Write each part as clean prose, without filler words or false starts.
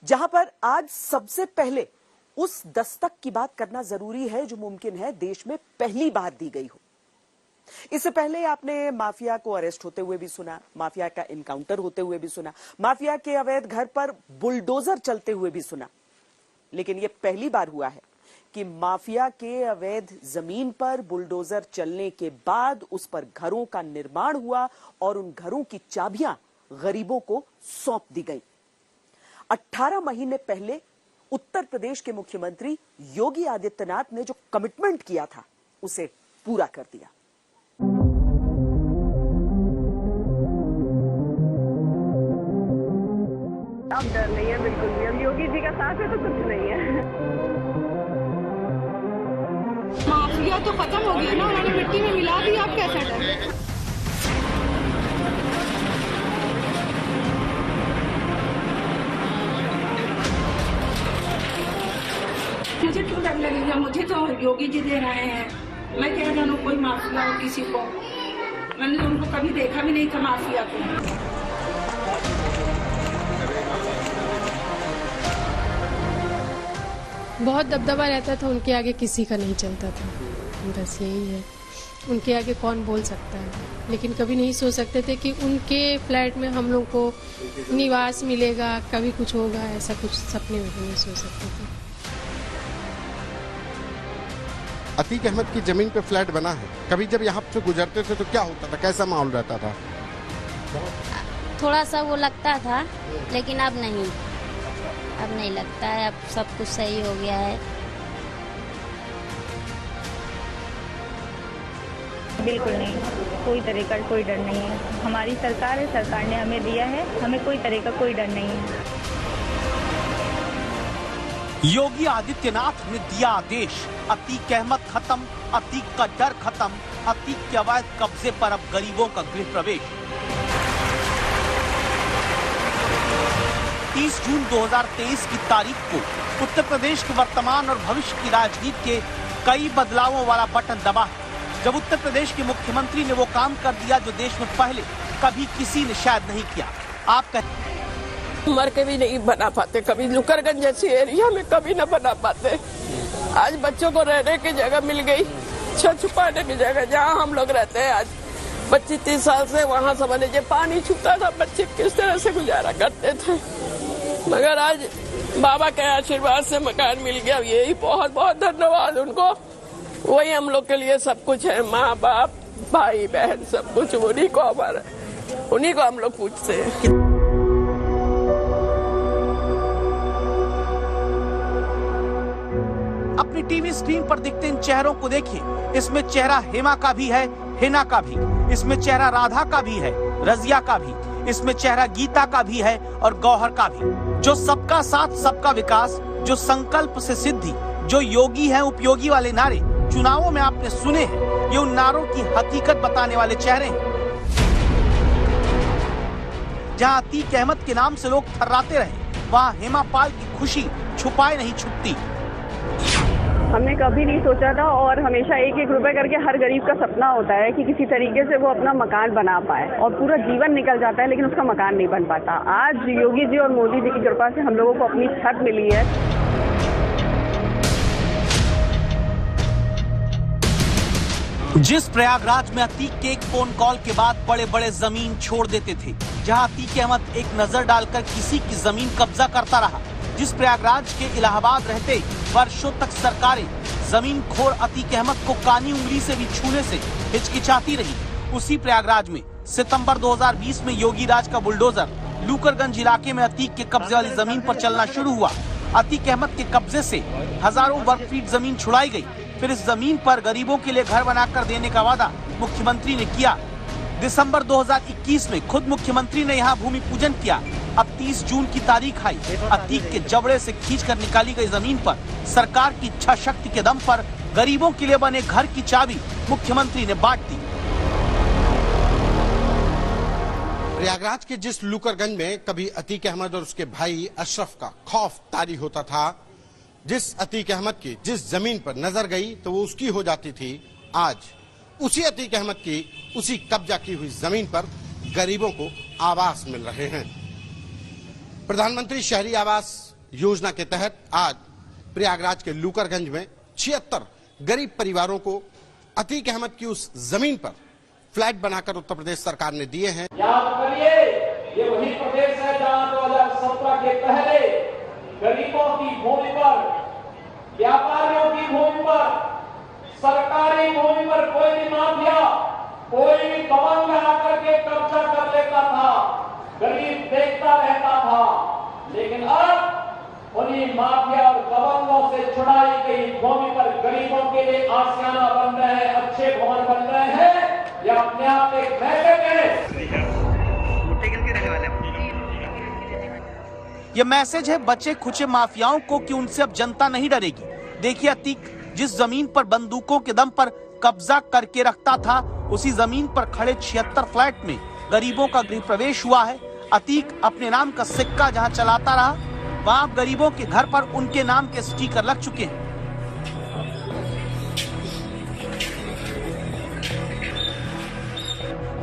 जहां पर आज सबसे पहले उस दस्तक की बात करना जरूरी है जो मुमकिन है देश में पहली बार दी गई हो। इससे पहले आपने माफिया को अरेस्ट होते हुए भी सुना, माफिया का इनकाउंटर होते हुए भी सुना, माफिया के अवैध घर पर बुलडोजर चलते हुए भी सुना, लेकिन यह पहली बार हुआ है कि माफिया के अवैध जमीन पर बुलडोजर चलने के बाद उस पर घरों का निर्माण हुआ और उन घरों की चाबियां गरीबों को सौंप दी गई। 18 महीने पहले उत्तर प्रदेश के मुख्यमंत्री योगी आदित्यनाथ ने जो कमिटमेंट किया था उसे पूरा कर दिया। अब डर नहीं है बिल्कुल भी। अब योगी जी का साथ है तो कुछ नहीं है। माफिया तो खत्म हो गया ना, उन्होंने मिट्टी में मिला दिया। आप कैसा डर? मुझे क्यों डर लगेगा? मुझे तो योगी जी दे रहे हैं। मैं क्या जानूं कोई माफिया हो किसी को? मैंने उनको कभी देखा भी नहीं था माफिया को। बहुत दबदबा रहता था, उनके आगे किसी का नहीं चलता था। बस यही है, उनके आगे कौन बोल सकता है। लेकिन कभी नहीं सोच सकते थे कि उनके फ्लैट में हम लोग को निवास मिलेगा, कभी कुछ होगा, ऐसा कुछ सपने में नहीं सोच सकते थे। अतीक अहमद की जमीन पे फ्लैट बना है। कभी जब यहाँ से गुजरते थे तो क्या होता था, कैसा माहौल रहता था? थोड़ा सा वो लगता था, लेकिन अब नहीं लगता है। अब सब कुछ सही हो गया है। बिल्कुल नहीं, कोई तरह का कोई डर नहीं है। हमारी सरकार है, सरकार ने हमें दिया है, हमें कोई तरह का कोई डर नहीं है। योगी आदित्यनाथ ने दिया आदेश, अतीक अहमद खत्म, अतीक का डर खत्म, अतीक के अवैध कब्जे पर अब गरीबों का गृह प्रवेश। 30 जून 2023 की तारीख को उत्तर प्रदेश के वर्तमान और भविष्य की राजनीति के कई बदलावों वाला बटन दबा है, जब उत्तर प्रदेश के मुख्यमंत्री ने वो काम कर दिया जो देश में पहले कभी किसी ने शायद नहीं किया। आप मर के भी नहीं बना पाते, कभी लुकरगंज जैसी एरिया में कभी न बना पाते। आज बच्चों को रहने की जगह मिल गई, छुपाने की जगह। जहाँ हम लोग रहते हैं आज 25-30 साल से, वहाँ समझ लीजिए पानी छूता था, बच्चे किस तरह से गुजारा करते थे। मगर आज बाबा के आशीर्वाद से मकान मिल गया, यही बहुत बहुत धन्यवाद उनको। वही हम लोग के लिए सब कुछ है, माँ बाप भाई बहन सब कुछ उन्हीं को हम लोग पूछते हैं। अपनी टीवी स्क्रीन पर दिखते इन चेहरों को देखिए। इसमें चेहरा हेमा का भी है, हिना का भी, इसमें चेहरा राधा का भी है, रजिया का भी, इसमें चेहरा गीता का भी है और गौहर का भी। जो सबका साथ सबका विकास, जो संकल्प से सिद्धि, जो योगी है उपयोगी वाले नारे चुनावों में आपने सुने हैं, ये उन नारों की हकीकत बताने वाले चेहरे हैं। जहां अतीक अहमद के नाम से लोग थर्राते रहे, वहां हेमा पाल की खुशी छुपाए नहीं छुपती। हमने कभी नहीं सोचा था, और हमेशा 1-1 रुपए करके हर गरीब का सपना होता है कि किसी तरीके से वो अपना मकान बना पाए, और पूरा जीवन निकल जाता है लेकिन उसका मकान नहीं बन पाता। आज योगी जी और मोदी जी की कृपा से हम लोगों को अपनी छत मिली है। जिस प्रयागराज में अतीक के एक फोन कॉल के बाद बड़े बड़े जमीन छोड़ देते थे, जहां अतीक अहमद एक नजर डालकर किसी की जमीन कब्जा करता रहा, जिस प्रयागराज के इलाहाबाद रहते वर्षों तक सरकारें जमीन खोर अतीक अहमद को कानी उंगली से भी छूने से हिचकिचाती रही, उसी प्रयागराज में सितंबर 2020 में योगी राज का बुलडोजर लूकरगंज इलाके में अतीक के कब्जे वाली जमीन पर चलना शुरू हुआ। अतीक अहमद के कब्जे से हजारों वर्ग फीट जमीन छुड़ाई गई। फिर इस जमीन पर गरीबों के लिए घर बनाकर देने का वादा मुख्यमंत्री ने किया। दिसंबर 2021 में खुद मुख्यमंत्री ने यहाँ भूमि पूजन किया। अब 30 जून की तारीख आई, अतीक के जबड़े से खींचकर निकाली गई जमीन पर सरकार की इच्छा शक्ति के दम पर गरीबों के लिए बने घर की चाबी मुख्यमंत्री ने बांट दी। प्रयागराज के जिस लूकरगंज में कभी अतीक अहमद और उसके भाई अशरफ का खौफ तारी होता था, जिस अतीक अहमद की जिस जमीन पर नजर गई तो वो उसकी हो जाती थी, आज उसी अतीक अहमद की उसी कब्जा की हुई जमीन पर गरीबों को आवास मिल रहे हैं। प्रधानमंत्री शहरी आवास योजना के तहत आज प्रयागराज के लूकरगंज में 76 गरीब परिवारों को अतीक अहमद की उस जमीन पर फ्लैट बनाकर उत्तर प्रदेश सरकार ने दिए हैं। याद करिए, ये वही प्रदेश है जहां 2017 के पहले गरीबों की भूमि पर, व्यापारियों की भूमि पर, सरकारी भूमि पर कोई भी माफिया, कोई भी दबंग आकर के कब्जा कर लेता था, गरीब देखता रहता था। लेकिन अब उन्हीं माफिया और दबंगों से छुड़ाई गई भूमि पर गरीबों के लिए आशियाना बन रहे हैं, अच्छे भवन बन रहे हैं। यह अपने आप एक मैसेज है। यह मैसेज है बचे खुचे माफियाओं को कि उनसे अब जनता नहीं डरेगी। देखिए, अतीक जिस जमीन पर बंदूकों के दम पर कब्जा करके रखता था, उसी जमीन पर खड़े 76 फ्लैट में गरीबों का गृह प्रवेश हुआ है। अतीक अपने नाम का सिक्का जहां चलाता रहा, वहां गरीबों के घर पर उनके नाम के स्टिकर लग चुके हैं।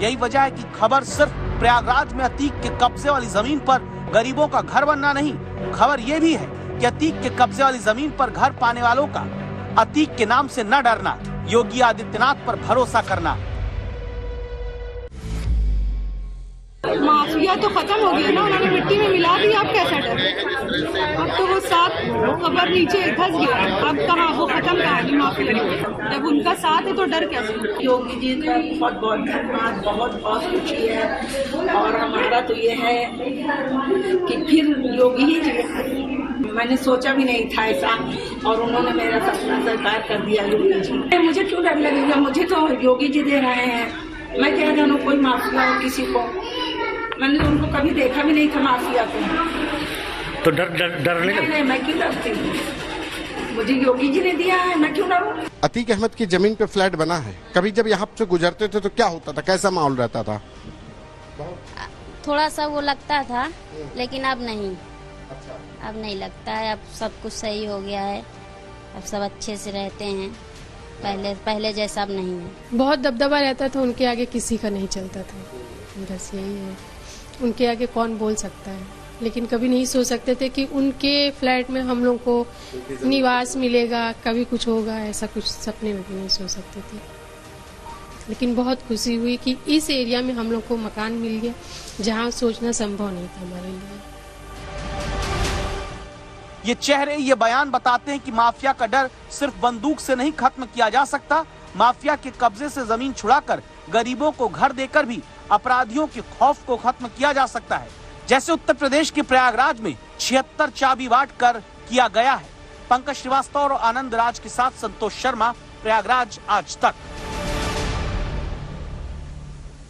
यही वजह है कि खबर सिर्फ प्रयागराज में अतीक के कब्जे वाली जमीन पर गरीबों का घर बनना नहीं, खबर यह भी है कि अतीक के कब्जे वाली जमीन पर घर पाने वालों का अतीक के नाम से न डरना, योगी आदित्यनाथ पर भरोसा करना। माफिया तो खत्म हो गया ना, उन्होंने मिट्टी में मिला दी, अब कैसा डर। अब तो वो साथ कबर नीचे धस गया, अब कहाँ वो खत्म कहानी माफिया। जब उनका साथ है तो डर कैसे। योगी जी का बहुत बहुत धन्यवाद, बहुत बहुत खुशी है। और हमारा तो ये है कि फिर योगी ही जी, मैंने सोचा भी नहीं था ऐसा, और उन्होंने मेरा सपना साकार कर दिया योगी जी। मुझे क्यों डर लगेगा, मुझे तो योगी जी दे रहे हैं। मैं क्या जानूँ कोई माफिया हो किसी को, मैंने तो उनको कभी देखा भी नहीं था माफिया को। तो डरने का नहीं, मैं क्यों डरती हूँ, मुझे योगी जी ने दिया है, मैं क्यों डरूं। अतीक अहमद की जमीन पे फ्लैट बना है। कभी जब यहाँ से गुजरते थे तो क्या होता था, कैसा माहौल रहता था? थोड़ा सा वो लगता था, लेकिन अब नहीं। अब नहीं लगता है, अब सब कुछ सही हो गया है, अब सब अच्छे से रहते हैं। पहले जैसा अब नहीं है। बहुत दबदबा रहता था, उनके आगे किसी का नहीं चलता था, बस यही है। उनके आगे कौन बोल सकता है, लेकिन कभी नहीं सोच सकते थे कि उनके फ्लैट में हम लोग को निवास मिलेगा, कभी कुछ होगा, ऐसा कुछ सपने में भी नहीं सोच सकते थे। लेकिन बहुत खुशी हुई कि इस एरिया में हम लोग को मकान मिल गया, जहां सोचना संभव नहीं था हमारे लिए। ये चेहरे, ये बयान बताते हैं कि माफिया का डर सिर्फ बंदूक से नहीं खत्म किया जा सकता। माफिया के कब्जे से जमीन छुड़ाकर गरीबों को घर देकर भी अपराधियों के खौफ को खत्म किया जा सकता है, जैसे उत्तर प्रदेश के प्रयागराज में 76 चाबी बांट कर किया गया है। पंकज श्रीवास्तव और आनंद राज के साथ संतोष शर्मा, प्रयागराज आज तक।